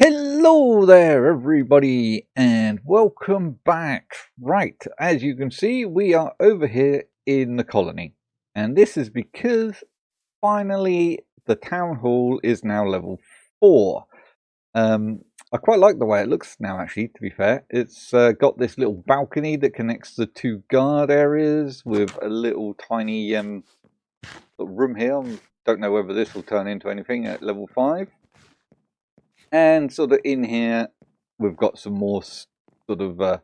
Hello there, everybody, and welcome back. Right, as you can see, we are over here in the colony, and this is because finally the town hall is now level 4. I quite like the way it looks now, actually, to be fair. It's got this little balcony that connects the two guard areas with a little tiny room here. Don't know whether this will turn into anything at level 5. And sort of in here, we've got some more sort of,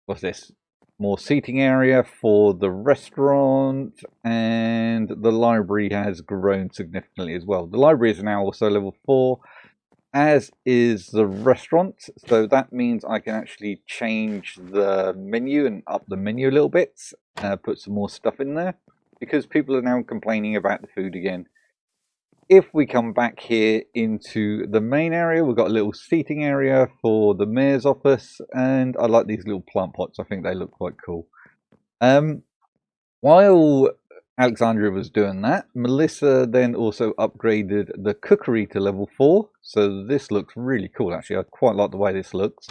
what's this? More seating area for the restaurant, and the library has grown significantly as well. The library is now also level 4, as is the restaurant. So that means I can actually change the menu and up the menu a little bit, put some more stuff in there, because people are now complaining about the food again. If we come back here into the main area, we've got a little seating area for the mayor's office, and I like these little plant pots. I think they look quite cool. While Alexandria was doing that, Melissa then also upgraded the cookery to level 4. So this looks really cool, actually. I quite like the way this looks.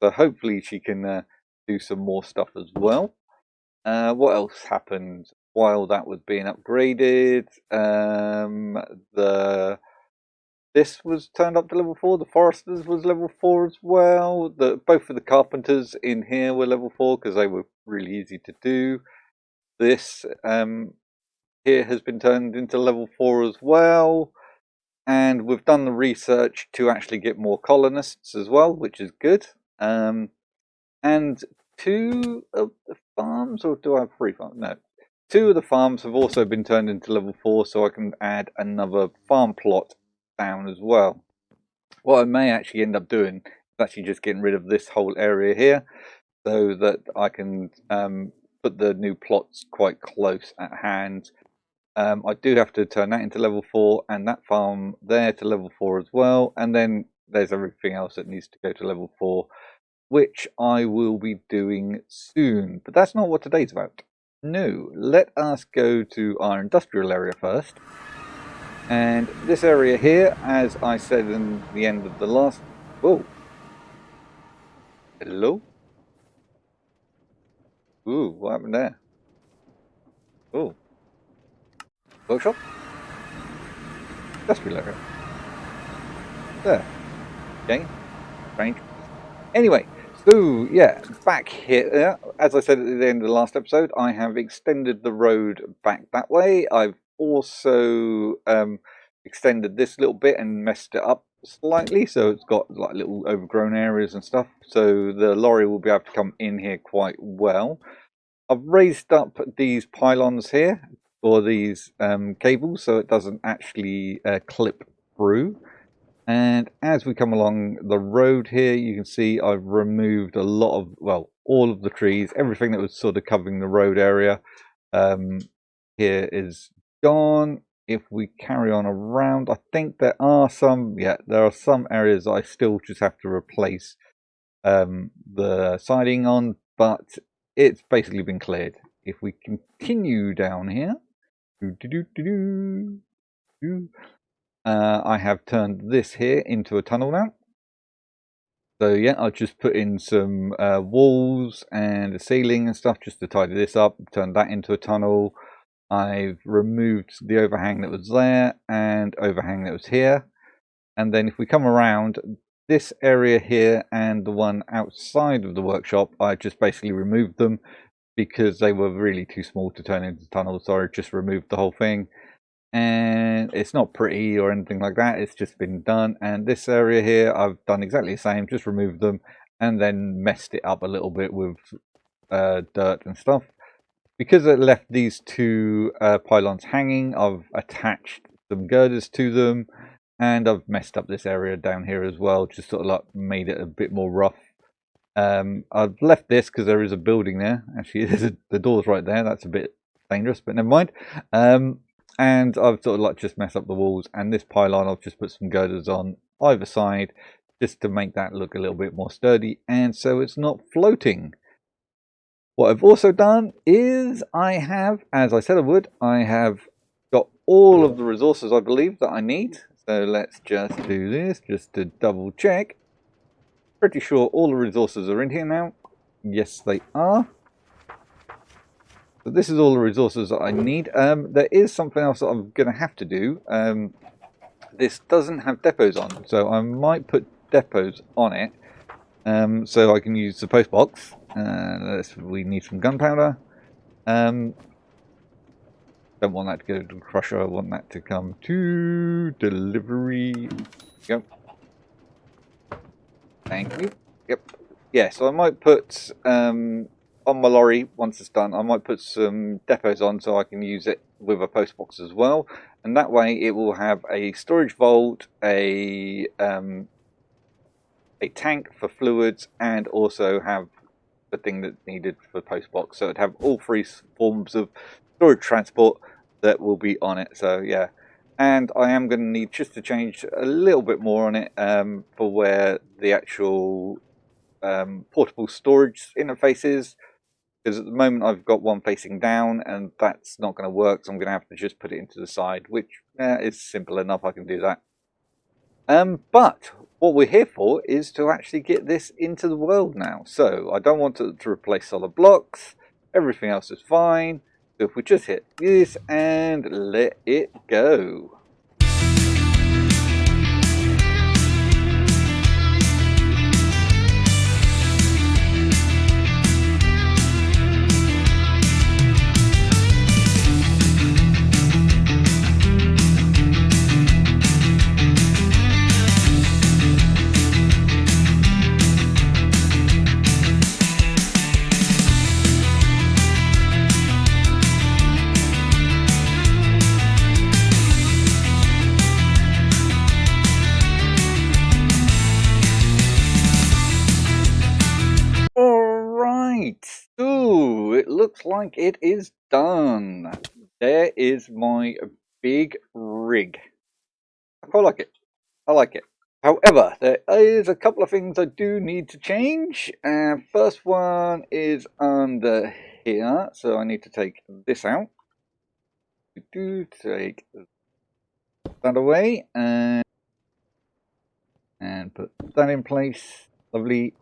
So hopefully she can do some more stuff as well. What else happened while that was being upgraded? This was turned up to level 4. The foresters was level 4 as well. Both of the carpenters in here were level 4 because they were really easy to do. This here has been turned into level 4 as well. And we've done the research to actually get more colonists as well, which is good. And 2 of the farms, or do I have 3 farms? No. 2 of the farms have also been turned into level 4, so I can add another farm plot down as well. What I may actually end up doing is actually just getting rid of this whole area here, so that I can put the new plots quite close at hand. I do have to turn that into level 4, and that farm there to level 4 as well, and then there's everything else that needs to go to level 4, which I will be doing soon. But that's not what today's about. No, let us go to our industrial area first. And this area here, as I said in the end of the last... Whoa. Hello? Ooh, what happened there? Oh. Workshop? Industrial area. There. Okay. Strange. Anyway, so yeah, back here, as I said at the end of the last episode, I have extended the road back that way. I've also extended this little bit and messed it up slightly, so it's got like little overgrown areas and stuff, so the lorry will be able to come in here quite well. I've raised up these pylons here, or these cables, so it doesn't actually clip through. And as we come along the road here, you can see I've removed a lot of, well, all of the trees, everything that was sort of covering the road area here is gone. If we carry on around, I think there are some areas I still just have to replace the siding on, but it's basically been cleared. If we continue down here, I have turned this here into a tunnel now. So yeah, I've just put in some walls and a ceiling and stuff just to tidy this up, turned that into a tunnel. I've removed the overhang that was there and overhang that was here. And then if we come around, this area here and the one outside of the workshop, I just basically removed them because they were really too small to turn into tunnels, so I just removed the whole thing. And it's not pretty or anything like that, it's just been done. And this area here, I've done exactly the same, just removed them and then messed it up a little bit with dirt and stuff. Because I left these 2 pylons hanging, I've attached some girders to them, and I've messed up this area down here as well, just sort of like made it a bit more rough. I've left this because there is a building there. Actually, the door's right there. That's a bit dangerous, but never mind. And I've sort of like just messed up the walls, and this pylon I've just put some girders on either side just to make that look a little bit more sturdy, and so it's not floating. What I've also done is I have, as I said I would, I have got all of the resources I believe that I need. So let's just do this just to double check. Pretty sure all the resources are in here now. Yes, they are. So this is all the resources that I need. There is something else that I'm going to have to do. This doesn't have depots on, so I might put depots on it. So I can use the post box. We need some gunpowder. Don't want that to go to the crusher. I want that to come to delivery. Go. Thank you. Yep. Yeah, so I might put on my lorry, once it's done, I might put some depots on so I can use it with a post box as well. And that way it will have a storage vault, a tank for fluids, and also have the thing that's needed for post box. So it'd have all three forms of storage transport that will be on it. So yeah. And I am going to need just to change a little bit more on it for where the actual portable storage interface is, because at the moment I've got one facing down and that's not going to work, so I'm going to have to just put it into the side, which is simple enough. I can do that. But what we're here for is to actually get this into the world now. So I don't want to replace solid blocks. Everything else is fine. So if we just hit this and let it go. So it looks like it is done. There is my big rig. I like it. I like it. However, there is a couple of things I do need to change. First one is under here, so I need to take this out. Take that away and put that in place. Lovely.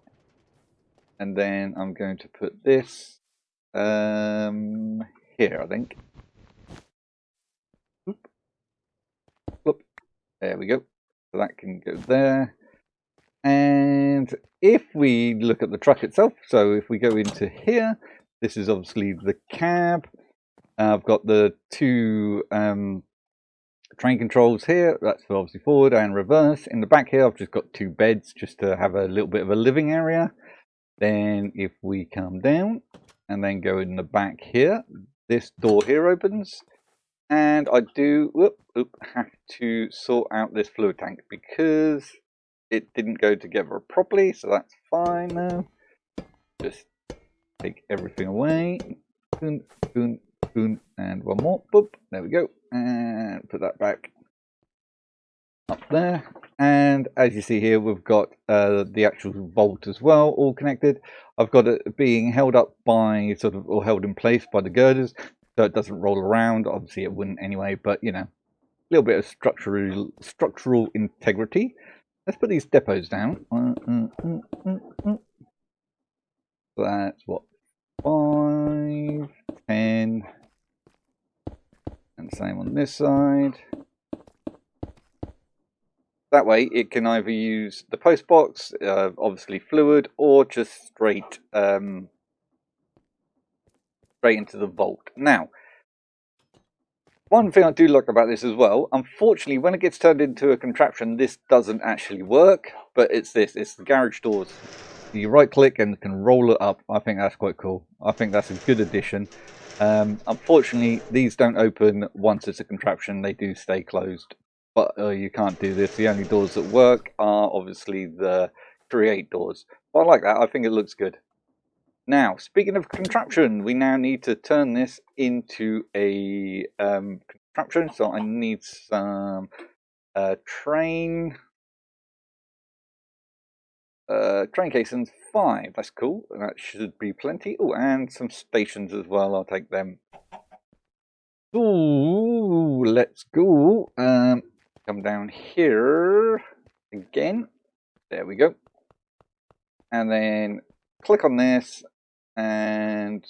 And then I'm going to put this here, I think. Oop. Oop. There we go. So that can go there. And if we look at the truck itself, so if we go into here, this is obviously the cab. I've got the two train controls here. That's for obviously forward and reverse. In the back here, I've just got two beds just to have a little bit of a living area. Then if we come down and then go in the back here, this door here opens. And I do have to sort out this fluid tank because it didn't go together properly, so that's fine now. Just take everything away. Boom, boom, boom, and one more. Boop, there we go. And put that back up there. And as you see here, we've got the actual vault as well, all connected. I've got it being held up by or held in place by the girders, so it doesn't roll around. Obviously, it wouldn't anyway, but you know, a little bit of structural integrity. Let's put these depots down. So that's what, 5, 10, and same on this side. That way it can either use the post box, obviously fluid, or just straight into the vault. Now, one thing I do like about this as well, unfortunately when it gets turned into a contraption, this doesn't actually work, but it's the garage doors. You right click and can roll it up. I think that's quite cool. I think that's a good addition. Unfortunately, these don't open once it's a contraption, they do stay closed. But you can't do this. The only doors that work are obviously the create doors. But I like that. I think it looks good. Now, speaking of contraption, we now need to turn this into a contraption. So I need some train casings, 5. That's cool. That should be plenty. Oh, and some stations as well. I'll take them. Ooh, let's go. come down here again. There we go. And then click on this and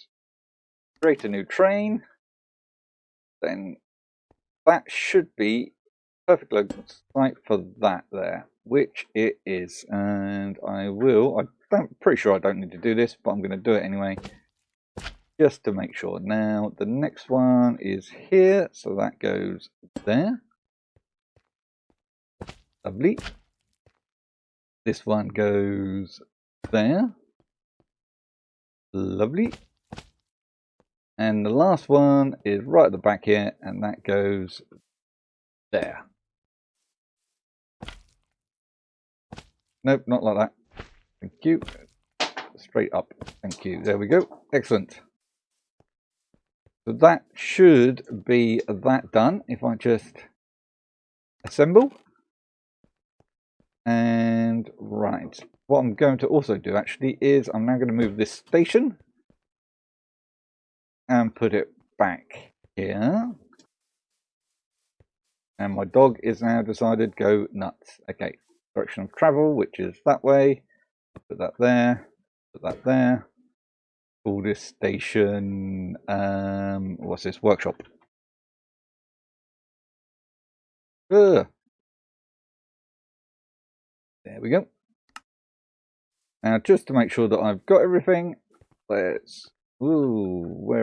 create a new train. Then that should be perfect local site for that there, which it is. And I'm pretty sure I don't need to do this, but I'm going to do it anyway, just to make sure. Now the next one is here, so that goes there. Lovely. This one goes there. Lovely. And the last one is right at the back here, and that goes there. Nope, not like that. Thank you. Straight up. Thank you. There we go. Excellent. So that should be that done. If I just assemble. And right. What I'm going to also do actually is I'm now going to move this station and put it back here. And my dog is now decided go nuts. Okay. Direction of travel, which is that way. Put that there. Put that there. Call this station, what's this? Workshop. There we go. Now, just to make sure that I've got everything, where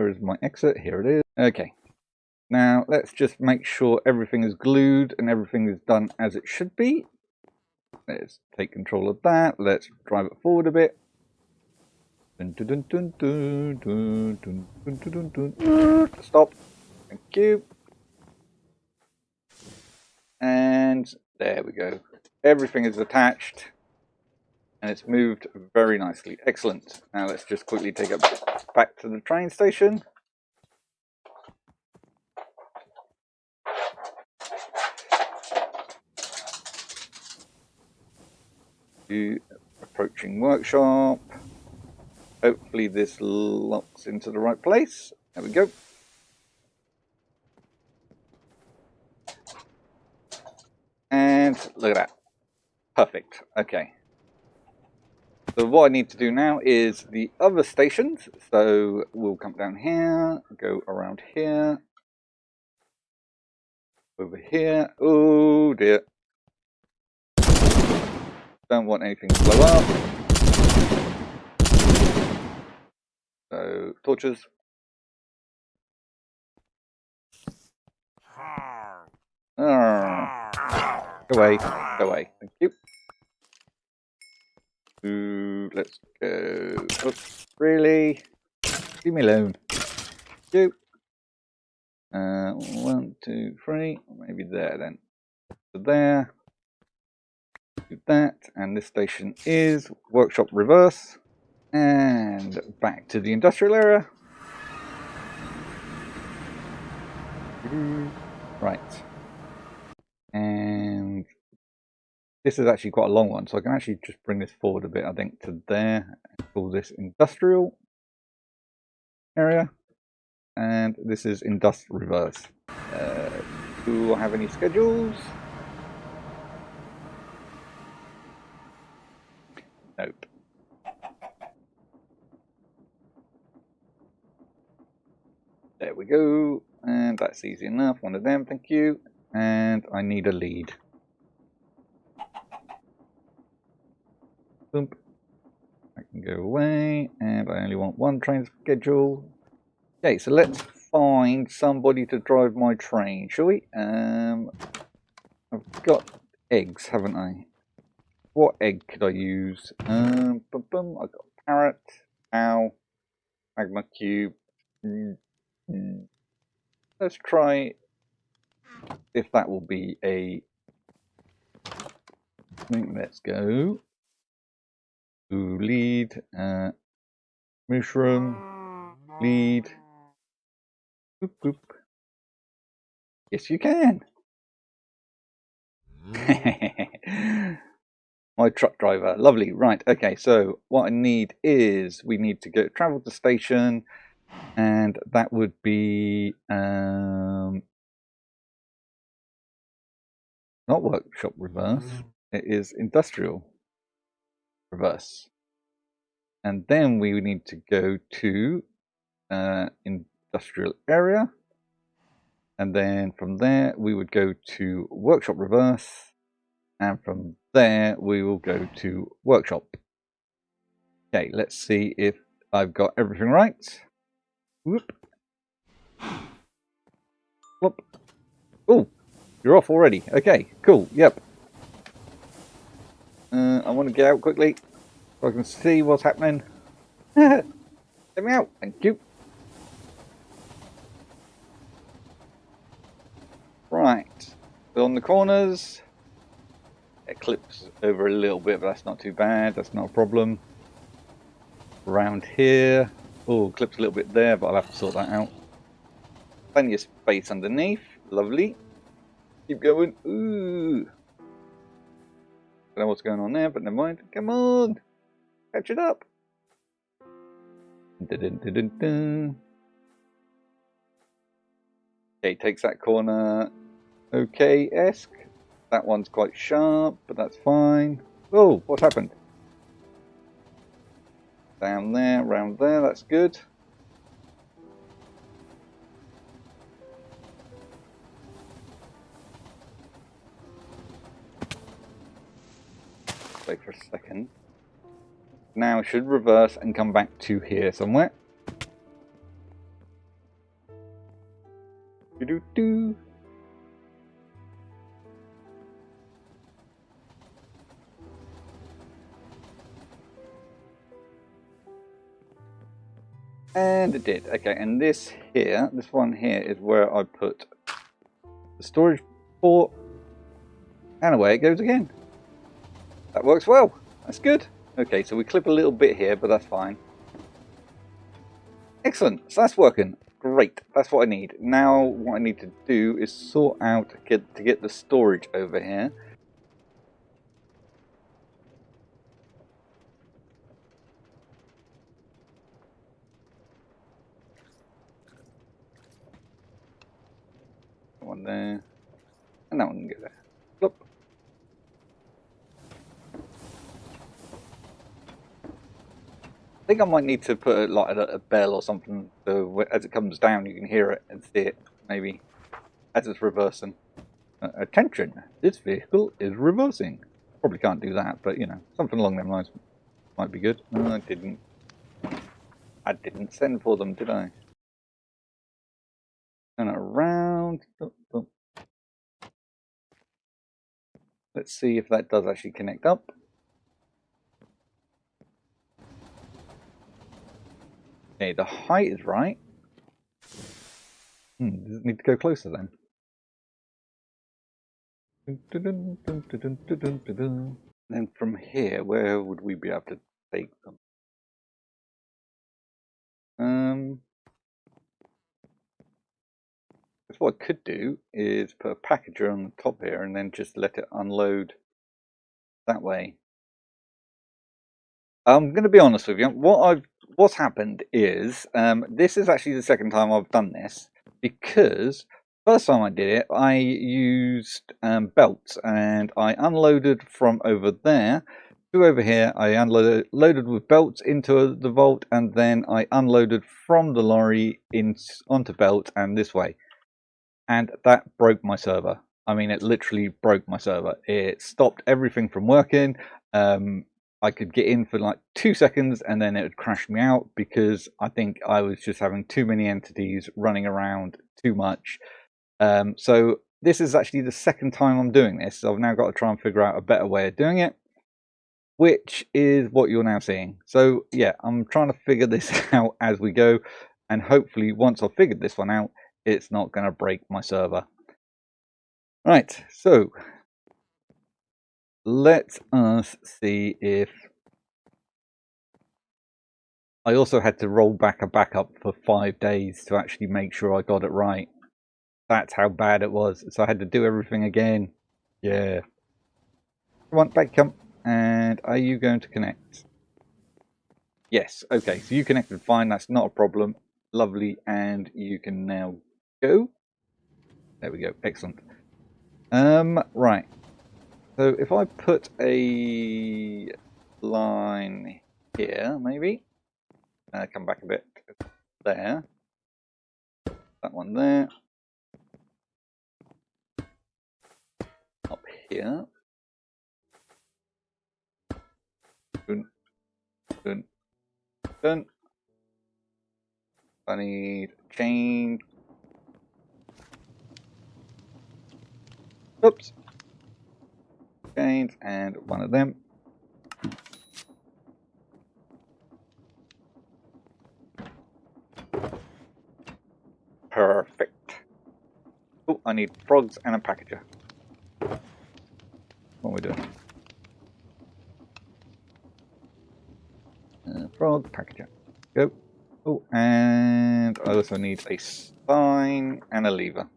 is my exit? Here it is. Okay. Now, let's just make sure everything is glued and everything is done as it should be. Let's take control of that. Let's drive it forward a bit. Stop. Thank you. And there we go. Everything is attached and it's moved very nicely. Excellent. Now let's just quickly take it back to the train station. Approaching workshop. Hopefully this locks into the right place. There we go. And look at that. Perfect. Okay. So what I need to do now is the other stations. So we'll come down here, go around here, over here. Oh dear. Don't want anything to blow up. So torches. Go away. Go away. Thank you. Ooh, let's go. Oops, really? Leave me alone. Thank you. 1, 2, 3. Maybe there then. So there. Do that. And this station is workshop reverse. And back to the industrial area. Right. And this is actually quite a long one, so I can actually just bring this forward a bit, I think, to there. And call this industrial area. And this is industrial reverse. Do I have any schedules? Nope. There we go. And that's easy enough. One of them, thank you. And I need a lead. Boom. I can go away. And I only want one train schedule. Okay, so let's find somebody to drive my train, shall we? I've got eggs, haven't I? What egg could I use? I've got parrot, owl, magma cube. Let's try if that will be a thing. Let's go. Ooh, lead, mushroom, lead. Boop, boop. Yes, you can. My truck driver, lovely. Right, okay, so what I need is we need to go travel to station, and that would be Not workshop reverse. It is industrial reverse. And then we need to go to industrial area. And then from there, we would go to workshop reverse. And from there, we will go to workshop. Okay, let's see if I've got everything right. Whoop. Whoop. Oh, you're off already. Okay, cool. Yep. I want to get out quickly so I can see what's happening. Let me out. Thank you. Right. So on the corners, it clips over a little bit, but that's not too bad. That's not a problem. Around here, oh, clips a little bit there, but I'll have to sort that out. Plenty of space underneath. Lovely. Keep going. Ooh. Don't know what's going on there, but never mind. Come on. Catch it up. Dun, dun, dun, dun, dun. Okay, takes that corner. Okay-esque. That one's quite sharp, but that's fine. Oh, what happened? Down there, around there, that's good. Wait for a second. Now it should reverse and come back to here somewhere. Do-do-do. And it did. Okay, and this here, this one here is where I put the storage port. And away it goes again. That works well. That's good. Okay, so we clip a little bit here, but that's fine. Excellent. So that's working. Great. That's what I need. Now what I need to do is sort out to get the storage over here. One there, and that one can go there. Look. I think I might need to put like a bell or something, so as it comes down, you can hear it and see it. Maybe as it's reversing. Attention! This vehicle is reversing. Probably can't do that, but you know, something along them lines might be good. No, I didn't. I didn't send for them, did I? And around. Let's see if that does actually connect up. Okay, the height is right. Does it need to go closer then? Then from here, where would we be able to take them? What I could do is put a packager on the top here and then just let it unload that way. I'm going to be honest with you. What's happened is this is actually the second time I've done this, because first time I did it, I used belts and I unloaded from over there to over here. I loaded with belts into the vault, and then I unloaded from the lorry onto belt and this way. And that broke my server. I mean, it literally broke my server. It stopped everything from working. I could get in for like 2 seconds and then it would crash me out, because I think I was just having too many entities running around too much. So this is actually the second time I'm doing this. So I've now got to try and figure out a better way of doing it, which is what you're now seeing. So yeah, I'm trying to figure this out as we go. And hopefully once I've figured this one out, it's not going to break my server. Right, so let us see if... I also had to roll back a backup for 5 days to actually make sure I got it right. That's how bad it was. So I had to do everything again. Yeah. Come on, back come. And are you going to connect? Yes, okay, so you connected fine, that's not a problem. Lovely, and you can now go. There we go, excellent. Right. So if I put a line here, maybe come back a bit there. That one there. Up here. Dun, dun, dun. I need chain. Oops. Chains and one of them. Perfect. Oh, I need frogs and a packager. What are we doing? Frog, packager. Go. Oh, and I also need a sign and a lever.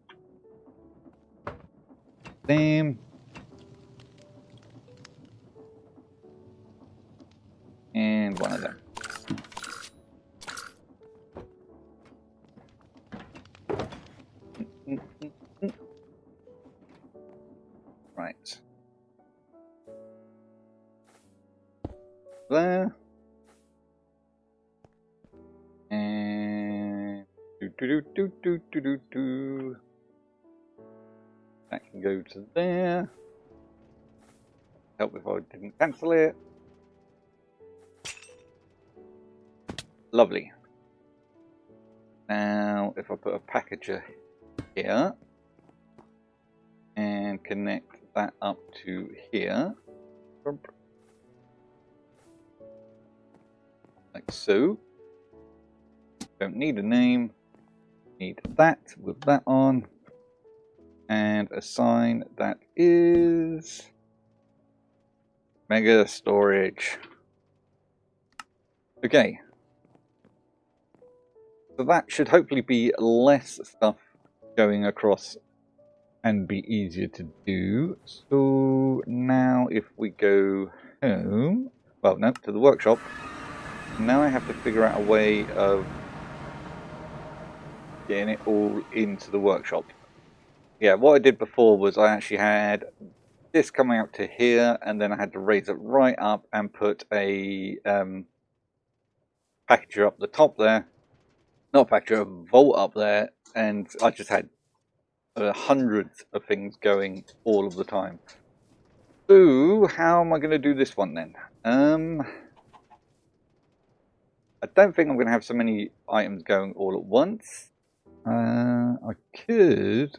Same. And one of them. Right. There. And do. That can go to there. Help if I didn't cancel it. Lovely. Now, if I put a packager here and connect that up to here, like so. Don't need a name. Need that with that on, and a sign that is mega storage. Okay. So that should hopefully be less stuff going across and be easier to do. So now if we go home, well, no, to the workshop, now I have to figure out a way of getting it all into the workshop. Yeah, what I did before was I actually had this coming up to here, and then I had to raise it right up and put a packager up the top there. Not a packager, a vault up there, and I just had hundreds of things going all of the time. So, how am I going to do this one then? I don't think I'm going to have so many items going all at once. I could...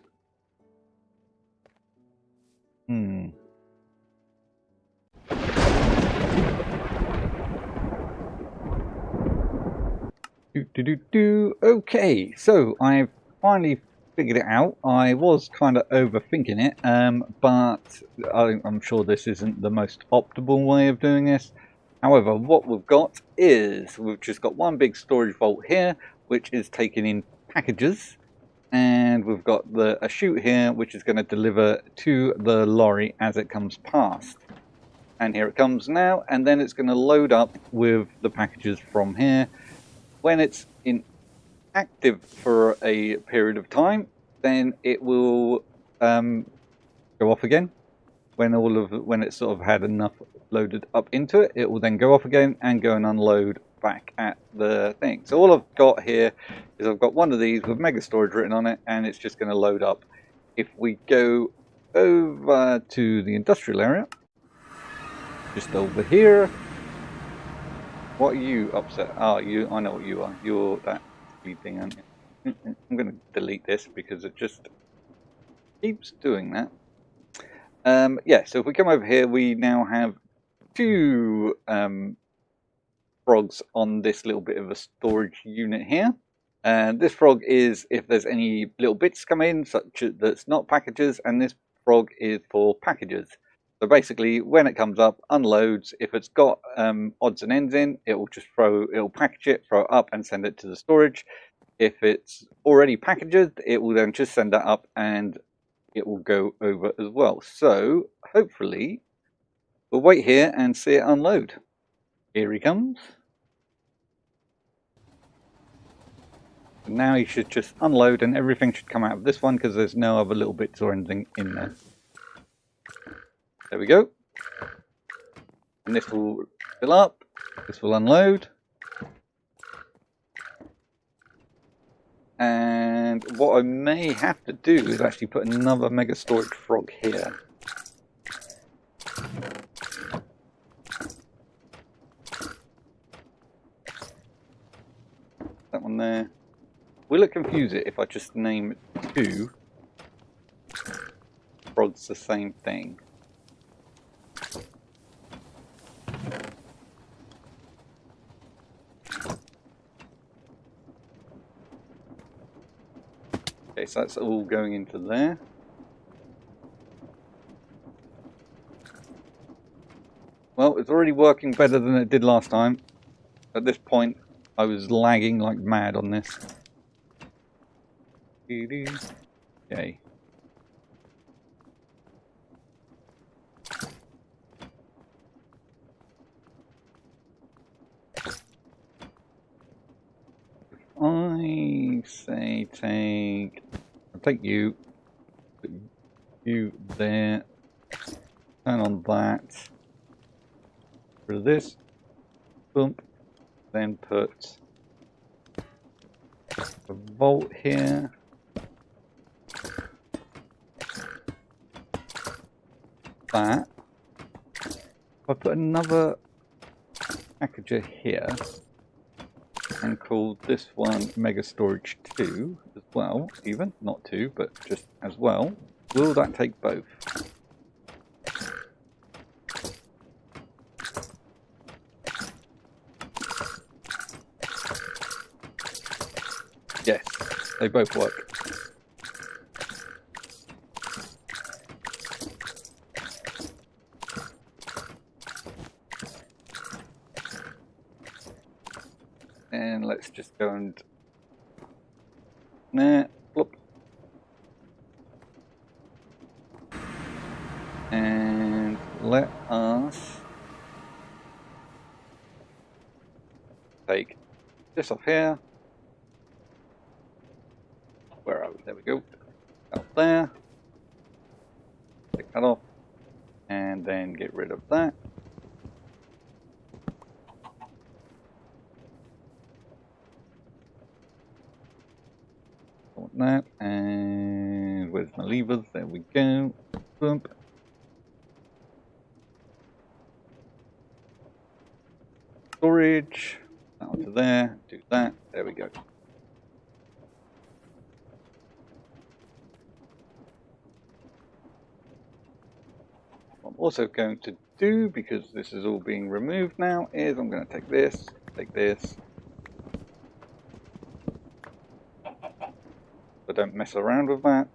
Okay, so I've finally figured it out. I was kind of overthinking it, but I'm sure this isn't the most optimal way of doing this. However, what we've got is we've just got one big storage vault here, which is taking in packages, and we've got a chute here, which is going to deliver to the lorry as it comes past. And here it comes now, and then it's going to load up with the packages from here. When it's inactive for a period of time, then it will go off again. When it's sort of had enough loaded up into it, it will then go off again and go and unload back at the thing. So all I've got here is I've got one of these with mega storage written on it, and it's just going to load up. If we go over to the industrial area, just over here. What are you upset? Oh, I know what you are. You're that speed thing, aren't you? I'm going to delete this because it just keeps doing that. Yeah, so if we come over here, we now have two frogs on this little bit of a storage unit here. And this frog is if there's any little bits come in, such as that's not packages, and this frog is for packages. So basically, when it comes up, unloads. If it's got odds and ends in, it'll package it, throw it up, and send it to the storage. If it's already packaged, it will then just send that up, and it will go over as well. So hopefully, we'll wait here and see it unload. Here he comes. Now he should just unload, and everything should come out of this one because there's no other little bits or anything in there. There we go. And this will fill up. This will unload. And what I may have to do is actually put another mega storage frog here. That one there. Will it confuse it if I just name 2 frogs the same thing? Okay, so that's all going into there. Well, it's already working better than it did last time. At this point, I was lagging like mad on this. Okay. I say I'll take you, put you there, turn on that, rid of this, bump, then put a vault here, that. If I put another packager here, and call this one Mega Storage 2 as well, even, not 2, but just as well. Will that take both? Yes, they both work. And let's just go and there, flop. And let us take this off here. Where are we? There we go. Out there. Take that off. And then get rid of that. That, and where's my levers? There we go. Bump. Storage. That onto there. Do that. There we go. What I'm also going to do, because this is all being removed now, is I'm going to take this. But don't mess around with that.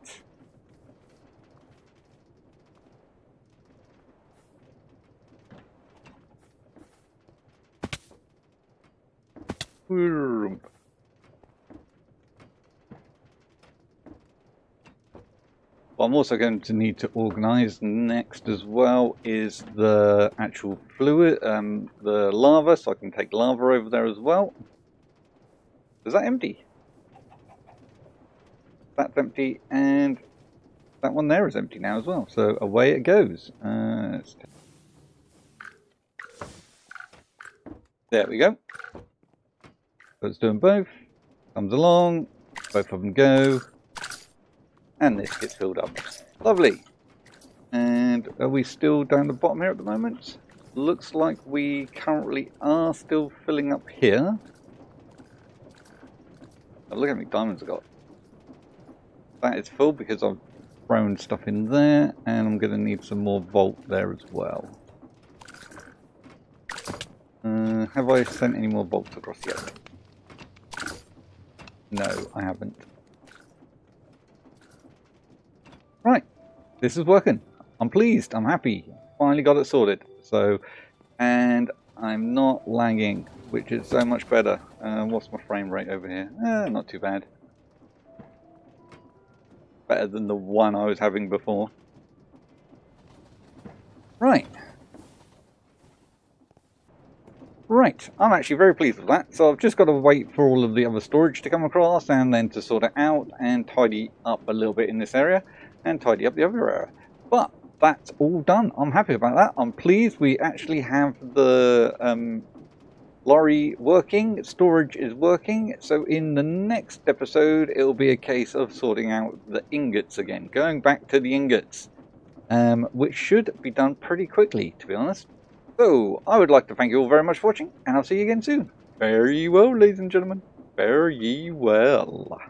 What I'm also going to need to organize next as well is the actual fluid, the lava, so I can take lava over there as well. Is that empty? That's empty, and that one there is empty now as well. So away it goes. There we go. So it's doing both. Comes along. Both of them go. And this gets filled up. Lovely. And are we still down the bottom here at the moment? Looks like we currently are still filling up here. Oh, look how many diamonds I got. That is full because I've thrown stuff in there, and I'm going to need some more vault there as well. Have I sent any more bolts across yet? No, I haven't. Right, this is working. I'm pleased, I'm happy. Finally got it sorted. So, and I'm not lagging, which is so much better. What's my frame rate over here? Not too bad. Better than the one I was having before. Right. Right, I'm actually very pleased with that. So I've just got to wait for all of the other storage to come across, and then to sort it out and tidy up a little bit in this area and tidy up the other area. But that's all done. I'm happy about that. I'm pleased we actually have the lorry working, storage is working. So in the next episode, it'll be a case of sorting out the ingots again, going back to the ingots, which should be done pretty quickly, to be honest. So I would like to thank you all very much for watching, and I'll see you again soon. Fare ye well, ladies and gentlemen. Fare ye well.